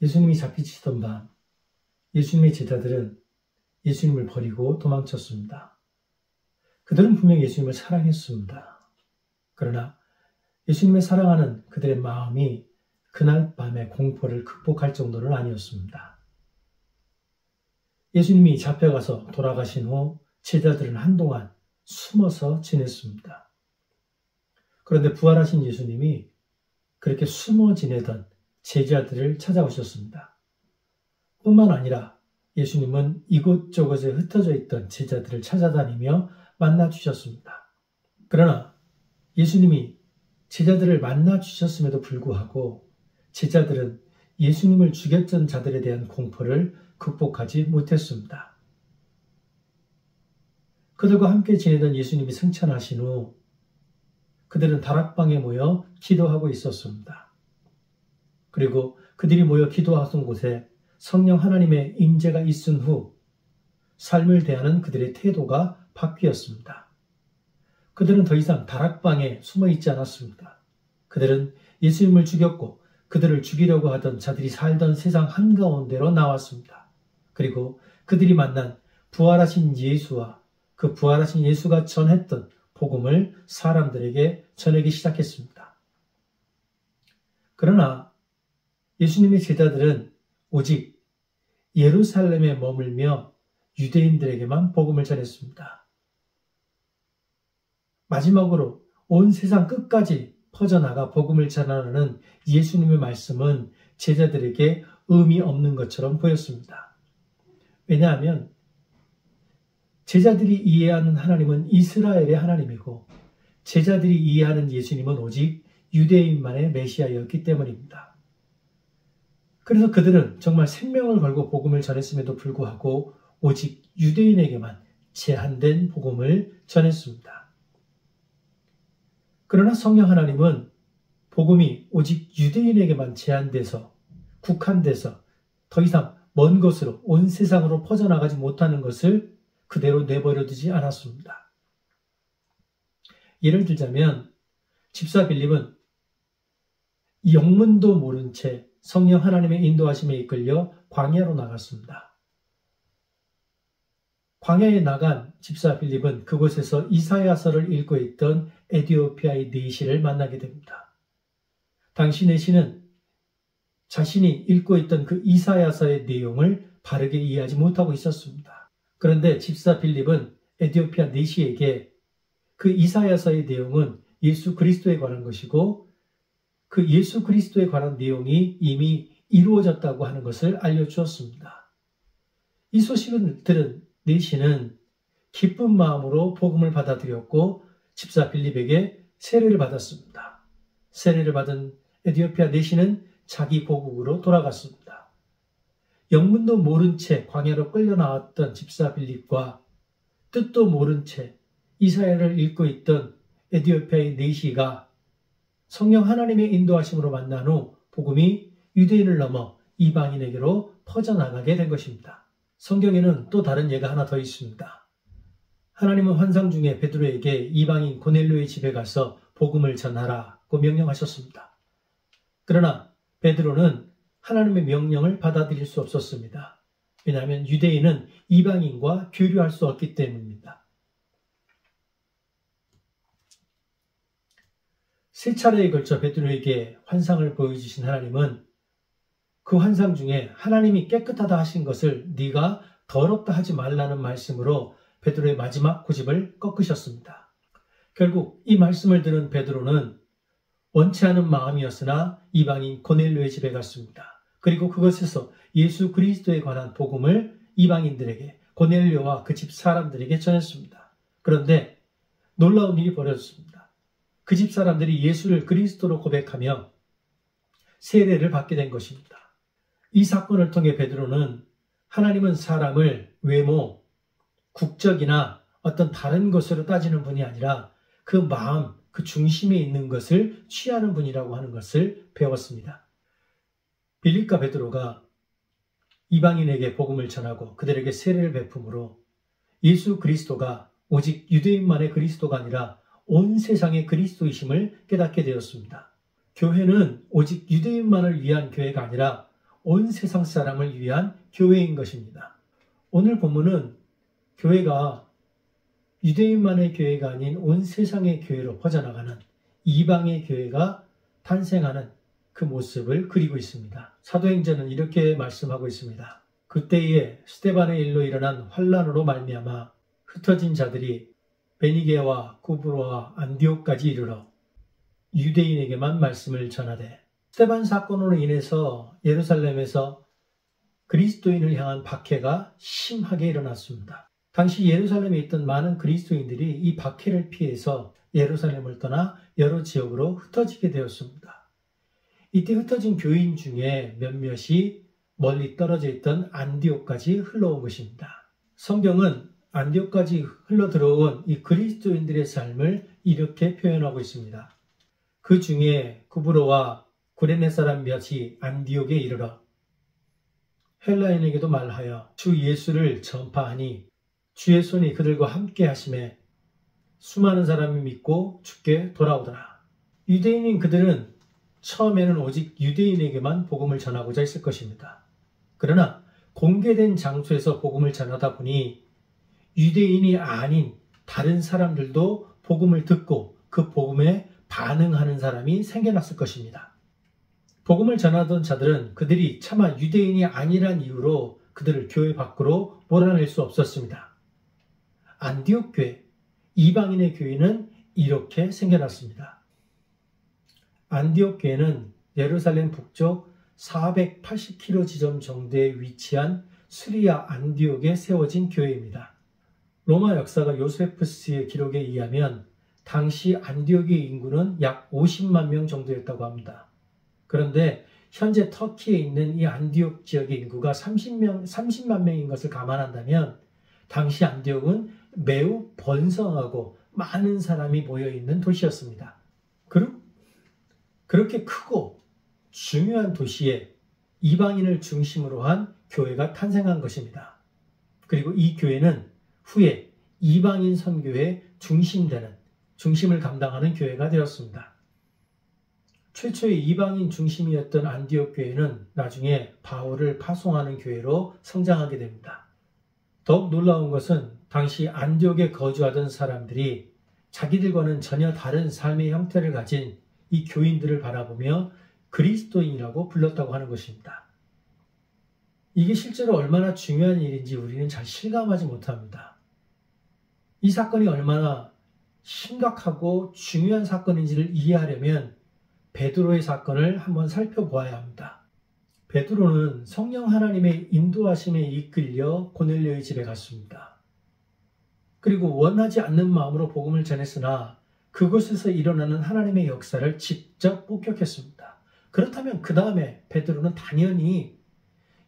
예수님이 잡히시던 밤, 예수님의 제자들은 예수님을 버리고 도망쳤습니다. 그들은 분명 예수님을 사랑했습니다. 그러나 예수님을 사랑하는 그들의 마음이 그날 밤의 공포를 극복할 정도는 아니었습니다. 예수님이 잡혀가서 돌아가신 후 제자들은 한동안 숨어서 지냈습니다. 그런데 부활하신 예수님이 그렇게 숨어 지내던 제자들을 찾아오셨습니다. 뿐만 아니라 예수님은 이곳저곳에 흩어져 있던 제자들을 찾아다니며 만나주셨습니다. 그러나 예수님이 제자들을 만나주셨음에도 불구하고 제자들은 예수님을 죽였던 자들에 대한 공포를 극복하지 못했습니다. 그들과 함께 지내던 예수님이 승천하신 후 그들은 다락방에 모여 기도하고 있었습니다. 그리고 그들이 모여 기도하던 곳에 성령 하나님의 임재가 있은 후 삶을 대하는 그들의 태도가 바뀌었습니다. 그들은 더 이상 다락방에 숨어 있지 않았습니다. 그들은 예수님을 죽였고 그들을 죽이려고 하던 자들이 살던 세상 한가운데로 나왔습니다. 그리고 그들이 만난 부활하신 예수와 그 부활하신 예수가 전했던 복음을 사람들에게 전하기 시작했습니다. 그러나 예수님의 제자들은 오직 예루살렘에 머물며 유대인들에게만 복음을 전했습니다. 마지막으로 온 세상 끝까지 퍼져나가 복음을 전하는 예수님의 말씀은 제자들에게 의미 없는 것처럼 보였습니다. 왜냐하면 제자들이 이해하는 하나님은 이스라엘의 하나님이고 제자들이 이해하는 예수님은 오직 유대인만의 메시아였기 때문입니다. 그래서 그들은 정말 생명을 걸고 복음을 전했음에도 불구하고 오직 유대인에게만 제한된 복음을 전했습니다. 그러나 성령 하나님은 복음이 오직 유대인에게만 제한돼서 국한돼서 더 이상 먼 곳으로 온 세상으로 퍼져나가지 못하는 것을 그대로 내버려 두지 않았습니다. 예를 들자면 집사 빌립은 영문도 모른 채 성령 하나님의 인도하심에 이끌려 광야로 나갔습니다. 광야에 나간 집사 빌립은 그곳에서 이사야서를 읽고 있던 에디오피아의 네시를 만나게 됩니다. 당시 네시는 자신이 읽고 있던 그 이사야서의 내용을 바르게 이해하지 못하고 있었습니다. 그런데 집사 빌립은 에디오피아 네시에게 그 이사야서의 내용은 예수 그리스도에 관한 것이고 그 예수 그리스도에 관한 내용이 이미 이루어졌다고 하는 것을 알려주었습니다. 이 소식을 들은 네시는 기쁜 마음으로 복음을 받아들였고 집사 빌립에게 세례를 받았습니다. 세례를 받은 에디오피아 네시는 자기 고국으로 돌아갔습니다. 영문도 모른 채 광야로 끌려 나왔던 집사 빌립과 뜻도 모른 채 이사야를 읽고 있던 에디오피아의 네시가 성령 하나님의 인도하심으로 만난 후 복음이 유대인을 넘어 이방인에게로 퍼져나가게 된 것입니다. 성경에는 또 다른 예가 하나 더 있습니다. 하나님은 환상 중에 베드로에게 이방인 고넬료의 집에 가서 복음을 전하라고 명령하셨습니다. 그러나 베드로는 하나님의 명령을 받아들일 수 없었습니다. 왜냐하면 유대인은 이방인과 교류할 수 없기 때문입니다. 세 차례에 걸쳐 베드로에게 환상을 보여주신 하나님은 그 환상 중에 하나님이 깨끗하다 하신 것을 네가 더럽다 하지 말라는 말씀으로 베드로의 마지막 고집을 꺾으셨습니다. 결국 이 말씀을 들은 베드로는 원치 않은 마음이었으나 이방인 고넬료의 집에 갔습니다. 그리고 그것에서 예수 그리스도에 관한 복음을 이방인들에게 고넬료와 그 집 사람들에게 전했습니다. 그런데 놀라운 일이 벌어졌습니다. 그 집 사람들이 예수를 그리스도로 고백하며 세례를 받게 된 것입니다. 이 사건을 통해 베드로는 하나님은 사람을 외모, 국적이나 어떤 다른 것으로 따지는 분이 아니라 그 마음, 그 중심에 있는 것을 취하는 분이라고 하는 것을 배웠습니다. 빌립과 베드로가 이방인에게 복음을 전하고 그들에게 세례를 베품으로 예수 그리스도가 오직 유대인만의 그리스도가 아니라 온 세상의 그리스도이심을 깨닫게 되었습니다. 교회는 오직 유대인만을 위한 교회가 아니라 온 세상 사람을 위한 교회인 것입니다. 오늘 본문은 교회가 유대인만의 교회가 아닌 온 세상의 교회로 퍼져나가는 이방의 교회가 탄생하는 그 모습을 그리고 있습니다. 사도행전은 이렇게 말씀하고 있습니다. 그때에 스데반의 일로 일어난 환란으로 말미암아 흩어진 자들이 베니게와 구브로와 안디옥까지 이르러 유대인에게만 말씀을 전하되, 스데반 사건으로 인해서 예루살렘에서 그리스도인을 향한 박해가 심하게 일어났습니다. 당시 예루살렘에 있던 많은 그리스도인들이 이 박해를 피해서 예루살렘을 떠나 여러 지역으로 흩어지게 되었습니다. 이때 흩어진 교인 중에 몇몇이 멀리 떨어져 있던 안디옥까지 흘러온 것입니다. 성경은 안디옥까지 흘러들어온 이 그리스도인들의 삶을 이렇게 표현하고 있습니다. 그 중에 구브로와 구레네 사람 몇이 안디옥에 이르러 헬라인에게도 말하여 주 예수를 전파하니 주의 손이 그들과 함께 하심에 수많은 사람이 믿고 주께 돌아오더라. 유대인인 그들은 처음에는 오직 유대인에게만 복음을 전하고자 했을 것입니다. 그러나 공개된 장소에서 복음을 전하다 보니 유대인이 아닌 다른 사람들도 복음을 듣고 그 복음에 반응하는 사람이 생겨났을 것입니다. 복음을 전하던 자들은 그들이 차마 유대인이 아니란 이유로 그들을 교회 밖으로 몰아낼 수 없었습니다. 안디옥 교회, 이방인의 교회는 이렇게 생겨났습니다. 안디옥 교회는 예루살렘 북쪽 480km 지점 정도에 위치한 수리아 안디옥에 세워진 교회입니다. 로마 역사가 요세푸스의 기록에 의하면 당시 안디옥의 인구는 약 50만 명 정도였다고 합니다. 그런데 현재 터키에 있는 이 안디옥 지역의 인구가 30만 명인 것을 감안한다면 당시 안디옥은 매우 번성하고 많은 사람이 모여있는 도시였습니다. 그렇게 크고 중요한 도시에 이방인을 중심으로 한 교회가 탄생한 것입니다. 그리고 이 교회는 후에 이방인 선교의 중심을 감당하는 교회가 되었습니다. 최초의 이방인 중심이었던 안디옥 교회는 나중에 바울을 파송하는 교회로 성장하게 됩니다. 더욱 놀라운 것은 당시 안디옥에 거주하던 사람들이 자기들과는 전혀 다른 삶의 형태를 가진 이 교인들을 바라보며 그리스도인이라고 불렀다고 하는 것입니다. 이게 실제로 얼마나 중요한 일인지 우리는 잘 실감하지 못합니다. 이 사건이 얼마나 심각하고 중요한 사건인지를 이해하려면 베드로의 사건을 한번 살펴보아야 합니다. 베드로는 성령 하나님의 인도하심에 이끌려 고넬료의 집에 갔습니다. 그리고 원하지 않는 마음으로 복음을 전했으나 그곳에서 일어나는 하나님의 역사를 직접 목격했습니다. 그렇다면 그 다음에 베드로는 당연히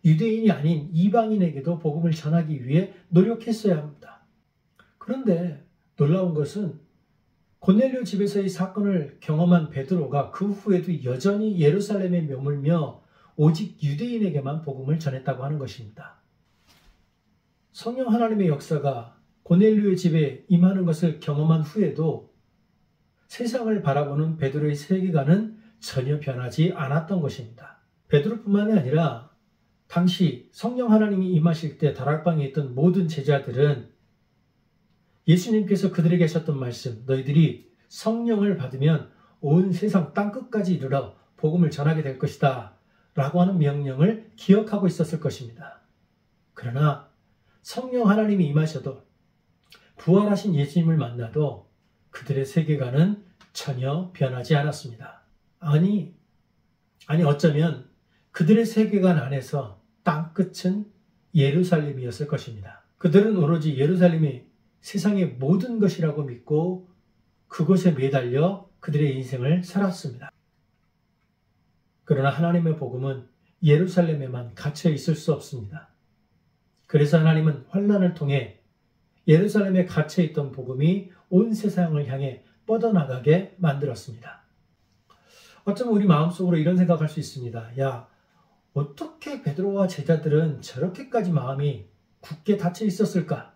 유대인이 아닌 이방인에게도 복음을 전하기 위해 노력했어야 합니다. 그런데 놀라운 것은 고넬료 집에서의 사건을 경험한 베드로가 그 후에도 여전히 예루살렘에 머물며 오직 유대인에게만 복음을 전했다고 하는 것입니다. 성령 하나님의 역사가 고넬료의 집에 임하는 것을 경험한 후에도 세상을 바라보는 베드로의 세계관은 전혀 변하지 않았던 것입니다. 베드로뿐만이 아니라 당시 성령 하나님이 임하실 때 다락방에 있던 모든 제자들은 예수님께서 그들에게 하셨던 말씀, 너희들이 성령을 받으면 온 세상 땅끝까지 이르러 복음을 전하게 될 것이다 라고 하는 명령을 기억하고 있었을 것입니다. 그러나 성령 하나님이 임하셔도 부활하신 예수님을 만나도 그들의 세계관은 전혀 변하지 않았습니다. 아니 어쩌면 그들의 세계관 안에서 땅끝은 예루살렘이었을 것입니다. 그들은 오로지 예루살렘이 세상의 모든 것이라고 믿고 그곳에 매달려 그들의 인생을 살았습니다. 그러나 하나님의 복음은 예루살렘에만 갇혀 있을 수 없습니다. 그래서 하나님은 환난을 통해 예루살렘에 갇혀 있던 복음이 온 세상을 향해 뻗어나가게 만들었습니다. 어쩌면 우리 마음속으로 이런 생각할 수 있습니다. 야, 어떻게 베드로와 제자들은 저렇게까지 마음이 굳게 닫혀 있었을까?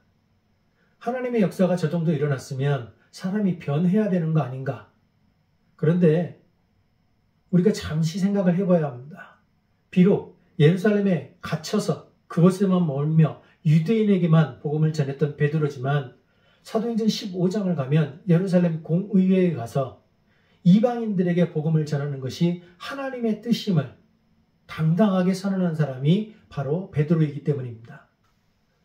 하나님의 역사가 저 정도 일어났으면 사람이 변해야 되는 거 아닌가? 그런데 우리가 잠시 생각을 해봐야 합니다. 비록 예루살렘에 갇혀서 그곳에만 머물며 유대인에게만 복음을 전했던 베드로지만 사도행전 15장을 가면 예루살렘 공의회에 가서 이방인들에게 복음을 전하는 것이 하나님의 뜻임을 당당하게 선언한 사람이 바로 베드로이기 때문입니다.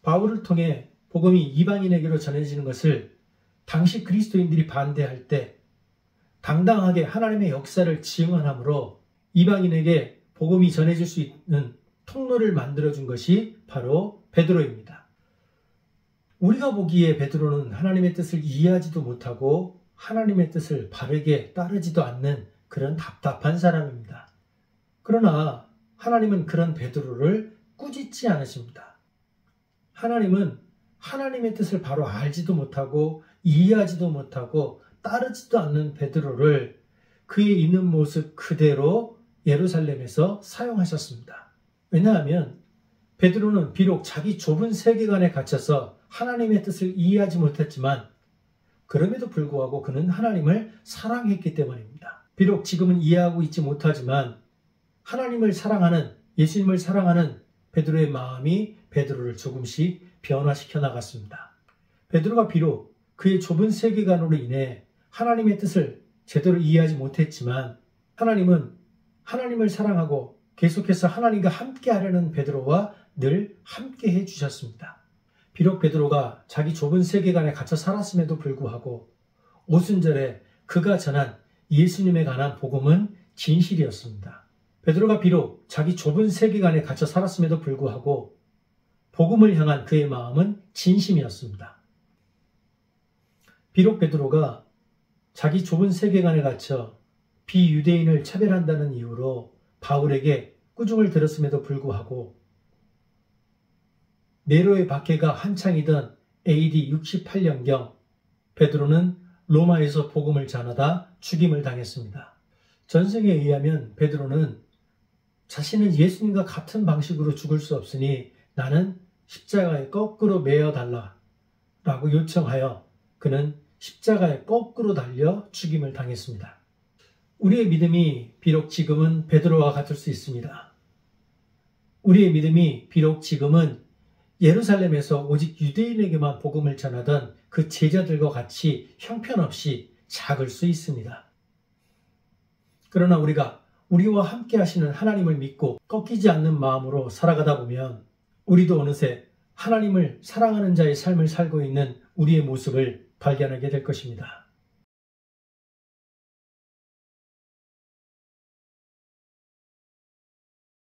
바울을 통해 복음이 이방인에게로 전해지는 것을 당시 그리스도인들이 반대할 때 당당하게 하나님의 역사를 증언함으로 이방인에게 복음이 전해질 수 있는 통로를 만들어준 것이 바로 베드로입니다. 우리가 보기에 베드로는 하나님의 뜻을 이해하지도 못하고 하나님의 뜻을 바르게 따르지도 않는 그런 답답한 사람입니다. 그러나 하나님은 그런 베드로를 꾸짖지 않으십니다. 하나님은 하나님의 뜻을 바로 알지도 못하고 이해하지도 못하고 따르지도 않는 베드로를 그의 있는 모습 그대로 예루살렘에서 사용하셨습니다. 왜냐하면 베드로는 비록 자기 좁은 세계관에 갇혀서 하나님의 뜻을 이해하지 못했지만 그럼에도 불구하고 그는 하나님을 사랑했기 때문입니다. 비록 지금은 이해하고 있지 못하지만 하나님을 사랑하는, 예수님을 사랑하는 베드로의 마음이 베드로를 조금씩 변화시켜 나갔습니다. 베드로가 비록 그의 좁은 세계관으로 인해 하나님의 뜻을 제대로 이해하지 못했지만 하나님은 하나님을 사랑하고 계속해서 하나님과 함께 하려는 베드로와 늘 함께 해주셨습니다. 비록 베드로가 자기 좁은 세계관에 갇혀 살았음에도 불구하고 오순절에 그가 전한 예수님에 관한 복음은 진실이었습니다. 베드로가 비록 자기 좁은 세계관에 갇혀 살았음에도 불구하고 복음을 향한 그의 마음은 진심이었습니다. 비록 베드로가 자기 좁은 세계관에 갇혀 비유대인을 차별한다는 이유로 바울에게 꾸중을 들었음에도 불구하고 네로의 박해가 한창이던 AD 68년경 베드로는 로마에서 복음을 전하다 죽임을 당했습니다. 전승에 의하면 베드로는 자신은 예수님과 같은 방식으로 죽을 수 없으니 나는 십자가에 거꾸로 매어달라 라고 요청하여 그는 십자가에 거꾸로 달려 죽임을 당했습니다. 우리의 믿음이 비록 지금은 베드로와 같을 수 있습니다. 우리의 믿음이 비록 지금은 예루살렘에서 오직 유대인에게만 복음을 전하던 그 제자들과 같이 형편없이 작을 수 있습니다. 그러나 우리와 함께 하시는 하나님을 믿고 꺾이지 않는 마음으로 살아가다 보면 우리도 어느새 하나님을 사랑하는 자의 삶을 살고 있는 우리의 모습을 발견하게 될 것입니다.